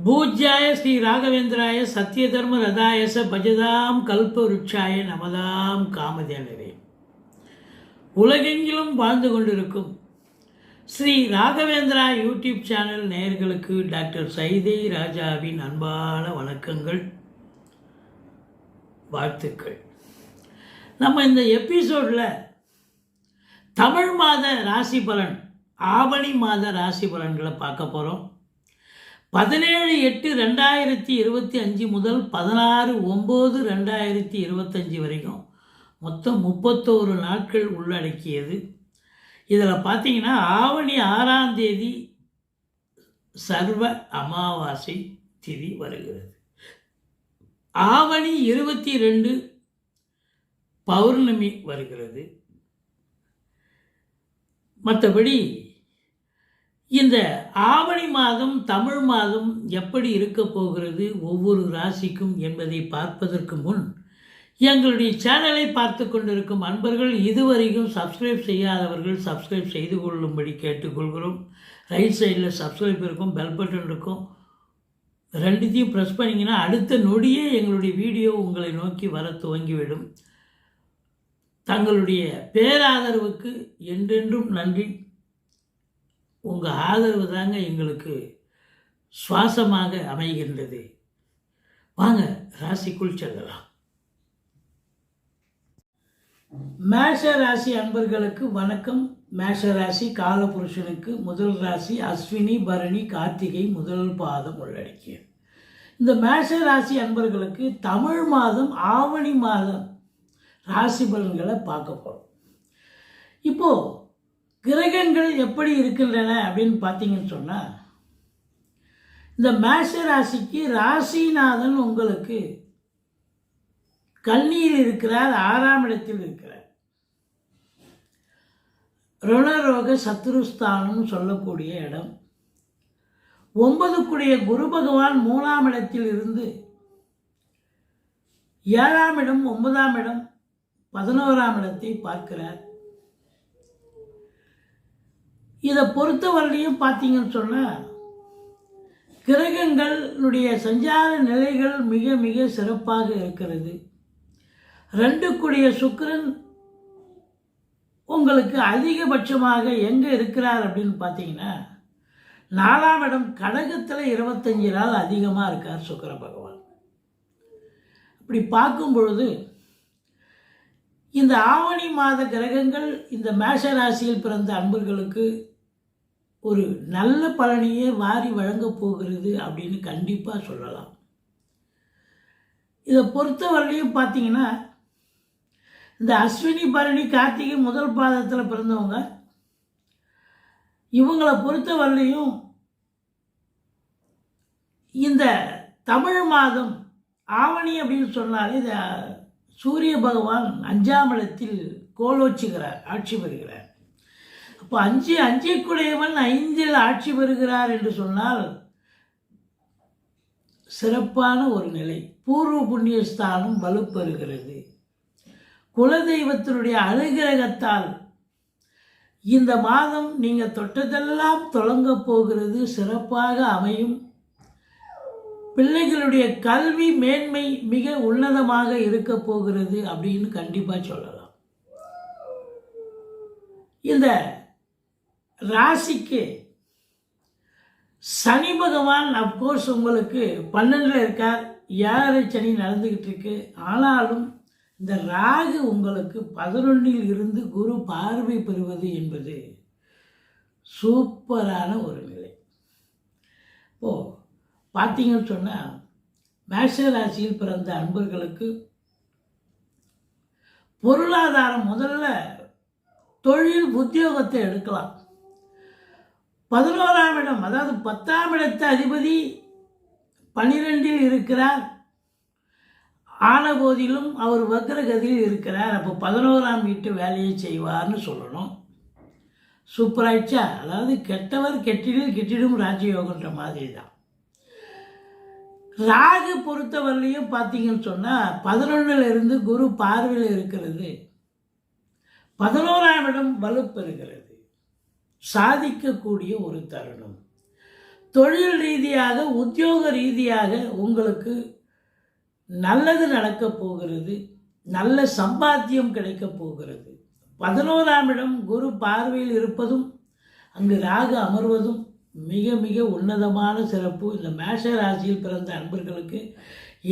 பூஜ்யாய ஸ்ரீ ராகவேந்திராய சத்யதர்ம ரதாயச பஜதாம் கல்பவருட்சாய நமதாம் காமதேனவே. உலகெங்கிலும் வாழ்ந்து கொண்டிருக்கும் ஸ்ரீ ராகவேந்திரா யூடியூப் சேனல் நேயர்களுக்கு டாக்டர் சைதை ராஜாவின் அன்பான வணக்கங்கள், வாழ்த்துக்கள். நம்ம இந்த எபிசோடில் தமிழ் மாத ராசி பலன், ஆவணி மாத ராசி பலன்களை பார்க்க போகிறோம். 17/8/2025 முதல் 16/9/2025 வரைக்கும் மொத்தம் 31 நாட்கள் உள்ளடக்கியது. இதில் பார்த்தீங்கன்னா ஆவணி 6ஆம் தேதி சர்வ அமாவாசை திதி வருகிறது. ஆவணி 22 பௌர்ணமி வருகிறது. மற்றபடி இந்த ஆவணி மாதம் தமிழ் மாதம் எப்படி இருக்க போகிறது ஒவ்வொரு ராசிக்கும் என்பதை பார்ப்பதற்கு முன் எங்களுடைய சேனலை பார்த்து கொண்டிருக்கும் அன்பர்கள் இதுவரைக்கும் சப்ஸ்கிரைப் செய்யாதவர்கள் சப்ஸ்கிரைப் செய்து கொள்ளும்படி கேட்டுக்கொள்கிறோம். ரைட் சைடில் சப்ஸ்கிரைப் இருக்கும், பெல் பட்டன் இருக்கும், ரெண்டுத்தையும் ப்ரெஸ் பண்ணிங்கன்னா அடுத்த நொடியே எங்களுடைய வீடியோ உங்களை நோக்கி வர துவங்கிவிடும். தங்களுடைய பேராதரவுக்கு என்றென்றும் நன்றி. உங்கள் ஆதரவு தாங்க எங்களுக்கு சுவாசமாக அமைகின்றது. வாங்க ராசிக்குள் செல்லலாம். மேஷ ராசி அன்பர்களுக்கு வணக்கம். மேஷ ராசி காலபுருஷனுக்கு முதல் ராசி அஸ்வினி பரணி கார்த்திகை முதல் பாதம் உள்ளடக்கியது. இந்த மேஷ ராசி அன்பர்களுக்கு தமிழ் மாதம் ஆவணி மாதம் ராசி பலன்களை பார்க்க போகிறோம். இப்போது கிரகங்கள் எப்படி இருக்கின்றன அப்படின்னு பார்த்தீங்கன்னு சொன்னால், இந்த மேஷ ராசிக்கு ராசிநாதன் உங்களுக்கு கன்னியில் இருக்கிறார், 6ஆம் இடத்தில் இருக்கிறார். ருணரோக சத்ருஸ்தானம் சொல்லக்கூடிய இடம். 9க்குடைய குரு பகவான் 3ஆம் இடத்தில் இருந்து 7ஆம் இடம் 9ஆம் இடம் 11ஆம் இடத்தை பார்க்கிறார். இதை பொறுத்தவரையிலையும் பார்த்தீங்கன்னு சொன்னால் கிரகங்களுடைய சஞ்சார நிலைகள் மிக மிக சிறப்பாக இருக்கிறது. 2க்குடைய சுக்கிரன் உங்களுக்கு அதிகபட்சமாக எங்கே இருக்கிறார் அப்படின்னு பார்த்தீங்கன்னா 4ஆம் இடம் கடகத்தில் 25 நாள் அதிகமாக இருக்கார் சுக்கிர பகவான். அப்படி பார்க்கும் பொழுது இந்த ஆவணி மாத கிரகங்கள் இந்த மேஷ ராசியில் பிறந்த அன்பர்களுக்கு ஒரு நல்ல பலனையே வாரி வழங்கப் போகிறது அப்படின்னு கண்டிப்பாக சொல்லலாம். இதை பொறுத்தவரையிலையும் பார்த்தீங்கன்னா இந்த அஸ்வினி பரணி கார்த்திகை முதல் பாதத்தில் பிறந்தவங்க, இவங்களை பொறுத்தவரையிலையும் இந்த தமிழ் மாதம் ஆவணி அப்படின்னு சொன்னாலே இந்த சூரிய பகவான் 5ஆம் இடத்தில் கோலோச்சுகிறார், ஆட்சி பெறுகிறார். அப்போ 5க்குடையவன் 5இல் ஆட்சி பெறுகிறார் என்று சொன்னால் சிறப்பான ஒரு நிலை. பூர்வ புண்ணிய ஸ்தானம் வலுப்பெறுகிறது. குலதெய்வத்தினுடைய அனுகிரகத்தால் இந்த மாதம் நீங்கள் தொட்டதெல்லாம் தொடங்க போகிறது, சிறப்பாக அமையும். பிள்ளைகளுடைய கல்வி மேன்மை மிக உன்னதமாக இருக்க போகிறது அப்படின்னு கண்டிப்பாக சொல்லலாம். இந்த ராசிக்கு சனி பகவான் அப்கோர்ஸ் உங்களுக்கு 12ல் இருக்கார், 7.5 சனி நடந்துக்கிட்டு இருக்கு. ஆனாலும் இந்த ராகு உங்களுக்கு 11ல் இருந்து குரு பார்வை பெறுவது என்பது சூப்பரான ஒரு நிலை. இப்போது பார்த்தீங்கன்னு சொன்னால் மேஷ ராசியில் பிறந்த அன்பர்களுக்கு பொருளாதாரம், முதல்ல தொழில் உத்தியோகத்தை எடுக்கலாம். 11ஆம் இடம் அதாவது 10ஆம் இடத்து அதிபதி 12ல் இருக்கிறார். ஆன போதிலும் அவர் வக்ரகதியில் இருக்கிறார். அப்போ 11ஆம் வீட்டு வேலையை செய்வார்னு சொல்லணும். சூப்பராயிடுச்சா? அதாவது கெட்டவர் கெட்டிடில் கெட்டிடும் ராஜயோகன்ற மாதிரி தான். ராகு பொறுத்தவரையிலையும் பார்த்தீங்கன்னு சொன்னால் 11ல் இருந்து குரு பார்வையில் இருக்கிறது. 11ஆம் இடம் வலுப்பெறுகிறது. சாதிக்கக்கூடிய ஒரு தருணம். தொழில் ரீதியாக உத்தியோக ரீதியாக உங்களுக்கு நல்லது நடக்கப் போகிறது, நல்ல சம்பாத்தியம் கிடைக்கப் போகிறது. 11ஆம் இடம் குரு பார்வையில் இருப்பதும் அங்கு ராகு அமர்வதும் மிக மிக உன்னதமான சிறப்பு. இந்த மேஷ ராசியில் பிறந்த அன்பர்களுக்கு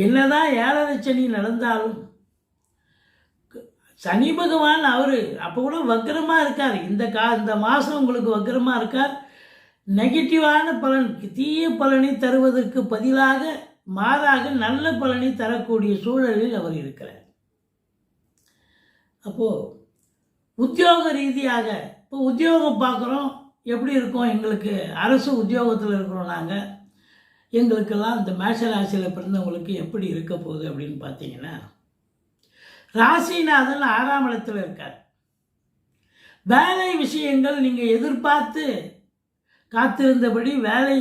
என்னதான் 7.5 சனி நடந்தாலும் சனி பகவான் அவர் அப்போ கூட வக்கரமாக இருக்கார். இந்த மாதம் உங்களுக்கு வக்கரமாக இருக்கார். நெகட்டிவான பலன், தீய பலனை தருவதற்கு பதிலாக மாறாக நல்ல பலனை தரக்கூடிய சூழலில் அவர் இருக்கிறார். அப்போது உத்தியோக ரீதியாக இப்போ உத்தியோகம் பார்க்குறோம், எப்படி இருக்கும்? எங்களுக்கு அரசு உத்தியோகத்தில் இருக்கிறோம் நாங்கள். எங்களுக்கெல்லாம் இந்த மேஷ ராசியில் பிறந்தவங்களுக்கு எப்படி இருக்க போகுது அப்படின்னு பார்த்தீங்கன்னா, ராசிநாதன் 6ஆம் இடத்துல இருக்கார். வேலை விஷயங்கள் நீங்கள் எதிர்பார்த்து காத்திருந்தபடி வேலை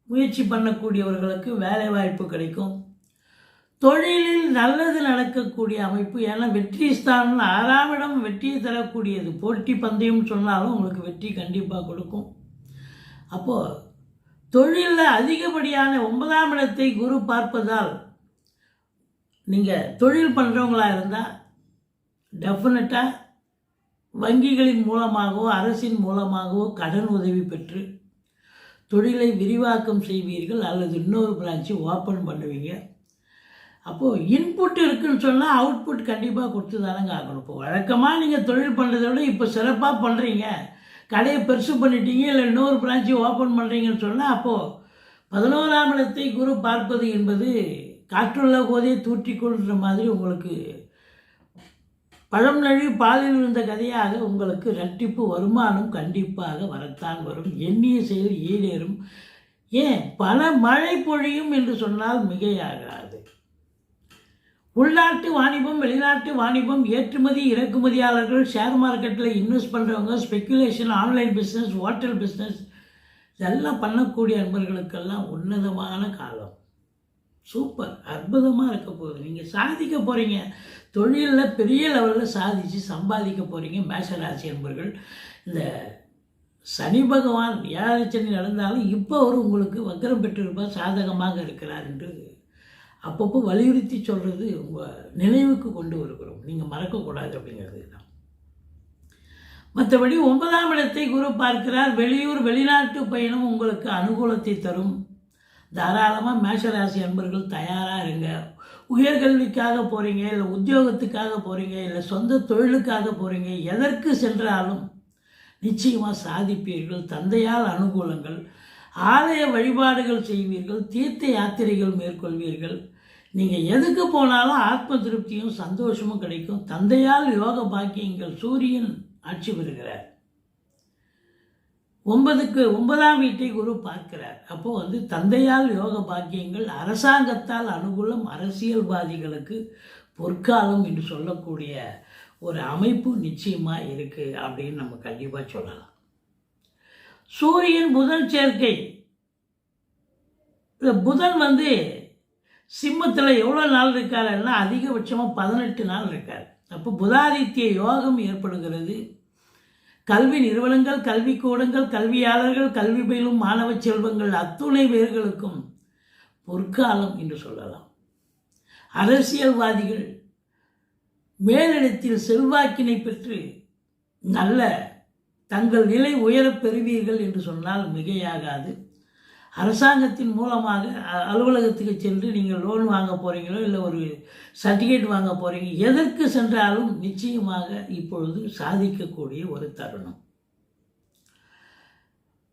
முயற்சி பண்ணக்கூடியவர்களுக்கு வேலை வாய்ப்பு கிடைக்கும். தொழிலில் நல்லது நடக்கக்கூடிய அமைப்பு. ஏன்னா வெற்றி ஸ்தானம் 6ஆம் இடம் வெற்றியை தரக்கூடியது. போட்டி பந்தயம் சொன்னாலும் உங்களுக்கு வெற்றி கண்டிப்பாக கொடுக்கும். அப்போது தொழிலில் அதிகப்படியான 9ஆம் இடத்தை குரு பார்ப்பதால் நீங்கள் தொழில் பண்ணுறவங்களாக இருந்தால் டெஃபினட்டாக வங்கிகளின் மூலமாகவோ அரசின் மூலமாகவோ கடன் உதவி பெற்று தொழிலை விரிவாக்கம் செய்வீர்கள், அல்லது இன்னொரு பிரான்ச்சு ஓப்பன் பண்ணுவீங்க. அப்போது இன்புட் இருக்குதுன்னு சொன்னால் அவுட்புட் கண்டிப்பாக கொடுத்து தானங்க ஆகணும். இப்போ வழக்கமாக நீங்கள் தொழில் பண்ணுறதை விட இப்போ சிறப்பாக பண்ணுறீங்க, கடையை பெருசு பண்ணிட்டீங்க, இல்லை இன்னொரு பிரான்ச்சு ஓப்பன் பண்ணுறீங்கன்னு சொன்னால் அப்போது 11ஆம் இடத்தை குரு பார்ப்பது என்பது காற்றுள்ள போதே தூற்றிக்கொள்கிற மாதிரி உங்களுக்கு பழம் நழுவி பாலில் இருந்த கதையாக உங்களுக்கு இரட்டிப்பு வருமானம் கண்டிப்பாக வரத்தான் வரும். எண்ணிய செயல் ஈடேறும். ஏன் பல மழை பொழியும் என்று சொன்னால் மிகையாகாது. உள்நாட்டு வாணிபம், வெளிநாட்டு வாணிபம், ஏற்றுமதி இறக்குமதியாளர்கள், ஷேர் மார்க்கெட்டில் இன்வெஸ்ட் பண்ணுறவங்க, speculation, online business, hotel business, இதெல்லாம் பண்ணக்கூடிய நண்பர்களுக்கெல்லாம் உன்னதமான காலம். சூப்பர், அற்புதமாக இருக்க போகுது. நீங்கள் சாதிக்க போகிறீங்க. தொழிலில் பெரிய லெவலில் சாதித்து சம்பாதிக்க போகிறீங்க மேஷராசி நண்பர்கள். இந்த சனி பகவான் 7.5 சனி நடந்தாலும் இப்போ அவர் உங்களுக்கு வக்கரம் பெற்றிருப்பார், சாதகமாக இருக்கிறார் என்று அப்பப்போ வலியுறுத்தி சொல்கிறது உங்கள் நினைவுக்கு கொண்டு வருகிறோம். நீங்கள் மறக்கக்கூடாது அப்படிங்கிறது தான். மற்றபடி 9ஆம் இடத்தை குரு பார்க்கிறார். வெளியூர் வெளிநாட்டு பயணம் உங்களுக்கு அனுகூலத்தை தரும். தாராளமாக மேஷராசி அன்பர்கள் தயாராக இருங்க. உயர்கல்விக்காக போகிறீங்க, இல்லை உத்தியோகத்துக்காக போகிறீங்க, இல்லை சொந்த தொழிலுக்காக போகிறீங்க, எதற்கு சென்றாலும் நிச்சயமாக சாதிப்பீர்கள். தந்தையால் அனுகூலங்கள், ஆலய வழிபாடுகள் செய்வீர்கள், தீர்த்த யாத்திரைகள் மேற்கொள்வீர்கள். நீங்கள் எதுக்கு போனாலும் ஆத்ம திருப்தியும் சந்தோஷமும் கிடைக்கும். தந்தையால் யோக பாக்கியங்கள். சூரியன் ஆட்சி பெறுகிறார். 9ஆம் வீட்டை குரு பார்க்கிறார். அப்போது தந்தையால் யோக பாக்கியங்கள், அரசாங்கத்தால் அனுகூலம், அரசியல்வாதிகளுக்கு பொற்காலம் என்று சொல்லக்கூடிய ஒரு அமைப்பு நிச்சயமாக இருக்குது அப்படின்னு நம்ம கண்டிப்பாக சொல்லலாம். சூரியன் புதன் சேர்க்கை. புதன் சிம்மத்தில் எவ்வளோ நாள் இருக்காருன்னா அதிகபட்சமாக 18 நாள் இருக்கார். அப்போ புதாதித்ய யோகம் ஏற்படுகிறது. கல்வி நிறுவனங்கள், கல்விக்கூடங்கள், கல்வியாளர்கள், கல்வி பயிலும் மாணவ செல்வங்கள் அத்துணை பேர்களுக்கும் பொற்காலம் என்று சொல்லலாம். அரசியல்வாதிகள் மேலிடத்தில் செல்வாக்கினை பெற்று நல்ல தங்கள் நிலை உயரப் பெறுவீர்கள் என்று சொன்னால் மிகையாகாது. அரசாங்கத்தின் மூலமாக அலுவலகத்துக்கு சென்று நீங்கள் லோன் வாங்க போகிறீங்களோ, இல்லை ஒரு சர்டிஃபிகேட் வாங்க போகிறீங்க, எதற்கு சென்றாலும் நிச்சயமாக இப்பொழுது சாதிக்கக்கூடிய ஒரு தருணம்.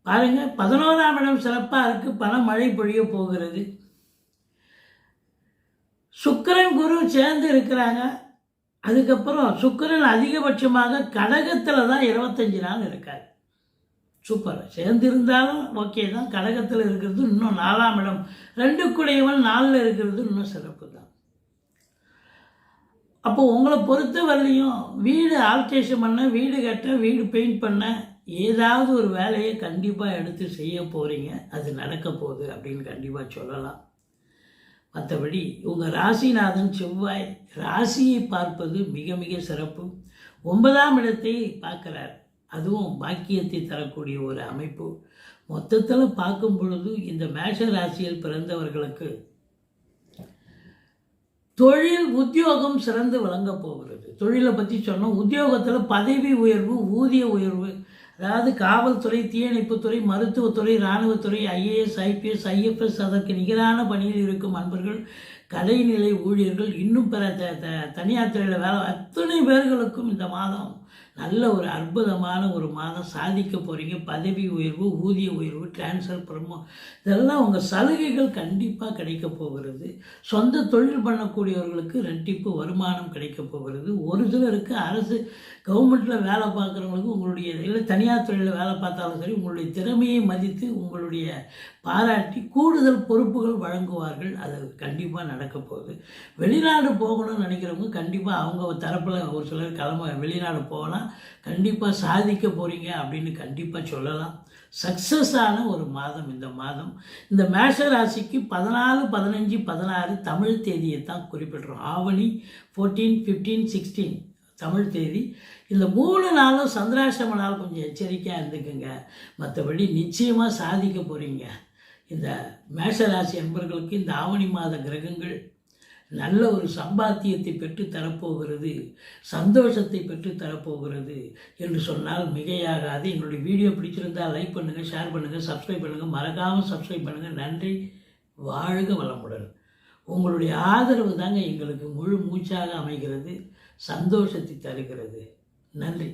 பாருங்கள், 11ஆம் இடம் சிறப்பாக இருக்குது. பண மழை பொழிய போகிறது. சுக்கிரன் குரு சேர்ந்து இருக்கிறாங்க. அதுக்கப்புறம் சுக்கிரன் அதிகபட்சமாக கடகத்தில் தான் 25 நாள் இருக்கார். சூப்பர். சேர்ந்து இருந்தாலும் ஓகே தான். கடகத்தில் இருக்கிறது இன்னும் 4ஆம் இடம். 2 குடையவன் 4ல் இருக்கிறது இன்னும் சிறப்பு தான். அப்போ உங்களை பொறுத்த வரலையும் வீடு ஆல்ட்ரேஷன் பண்ண, வீடு கட்ட, வீடு பெயிண்ட் பண்ண, ஏதாவது ஒரு வேலையை கண்டிப்பாக எடுத்து செய்ய போகிறீங்க. அது நடக்க போகுது அப்படின்னு கண்டிப்பாக சொல்லலாம். மற்றபடி உங்கள் ராசிநாதன் செவ்வாய் ராசியை பார்ப்பது மிக மிக சிறப்பு. 9ஆம் இடத்தை பார்க்குறார். அதுவும் பாக்கியத்தை தரக்கூடிய ஒரு அமைப்பு. மொத்தத்தில் பார்க்கும் பொழுது இந்த மேஷ ராசியில் பிறந்தவர்களுக்கு தொழில் உத்தியோகம் சிறந்து விளங்கப் போகிறது. தொழிலை பற்றி சொன்னோம். உத்தியோகத்தில் பதவி உயர்வு, ஊதிய உயர்வு, அதாவது காவல்துறை, தீயணைப்புத்துறை, மருத்துவத்துறை, இராணுவத்துறை, ஐஏஎஸ், ஐபிஎஸ், ஐஎஃப்எஸ், அதற்கு நிகரான பணியில் இருக்கும் அன்பர்கள், கலைநிலை ஊழியர்கள், இன்னும் பிற தனியார் துறையில் வேலை அத்தனை பேர்களுக்கும் இந்த மாதம் நல்ல ஒரு அற்புதமான ஒரு மாதம். சாதிக்க போகிறீங்க. பதவி உயர்வு, ஊதிய உயர்வு, டிரான்ஸ்ஃபர், ப்ரமோ, இதெல்லாம் உங்கள் சலுகைகள் கண்டிப்பாக கிடைக்க போகிறது. சொந்த தொழில் பண்ணக்கூடியவர்களுக்கு ரெட்டிப்பு வருமானம் கிடைக்க போகிறது. ஒரு சிலருக்கு அரசு கவர்மெண்ட்டில் வேலை பார்க்குறவங்களுக்கு உங்களுடைய இல்லை தனியார் துறையில் வேலை பார்த்தாலும் சரி, உங்களுடைய திறமையை மதித்து உங்களுடைய பாராட்டி கூடுதல் பொறுப்புகள் வழங்குவார்கள். அது கண்டிப்பாக நடக்க போகுது. வெளிநாடு போகணும்னு நினைக்கிறவங்க கண்டிப்பாக அவங்க தரப்பில் ஒரு சிலர் வெளிநாடு போகலாம். கண்டிப்பாக சாதிக்க போகிறீங்க அப்படின்னு கண்டிப்பாக சொல்லலாம். சக்ஸஸான ஒரு மாதம் இந்த மாதம். இந்த மேஷ ராசிக்கு 14, 15, 16 தமிழ் தேதியை தான் குறிப்பிடுறோம். ஆவணி 14, 15, 16 தமிழ் தேதி. இந்த 3 நாளும் சந்திராசிரம நாள். கொஞ்சம் எச்சரிக்கையாக இருந்துக்குங்க. மற்றபடி நிச்சயமாக சாதிக்க போகிறீங்க. இந்த மேஷராசி அன்பர்களுக்கு இந்த ஆவணி மாத கிரகங்கள் நல்ல ஒரு சம்பாத்தியத்தை பெற்று தரப்போகிறது, சந்தோஷத்தை பெற்று தரப்போகிறது என்று சொன்னால் மிகையாகாது. எங்களுடைய வீடியோ பிடிச்சிருந்தால் லைக் பண்ணுங்கள், ஷேர் பண்ணுங்கள், சப்ஸ்கிரைப் பண்ணுங்கள். மறக்காமல் சப்ஸ்கிரைப் பண்ணுங்கள். நன்றி. வாழ்க வளமுடன். உங்களுடைய ஆதரவு தாங்க எங்களுக்கு முழு மூச்சாக அமைகிறது, சந்தோஷத்தை தருகிறது. நன்றி.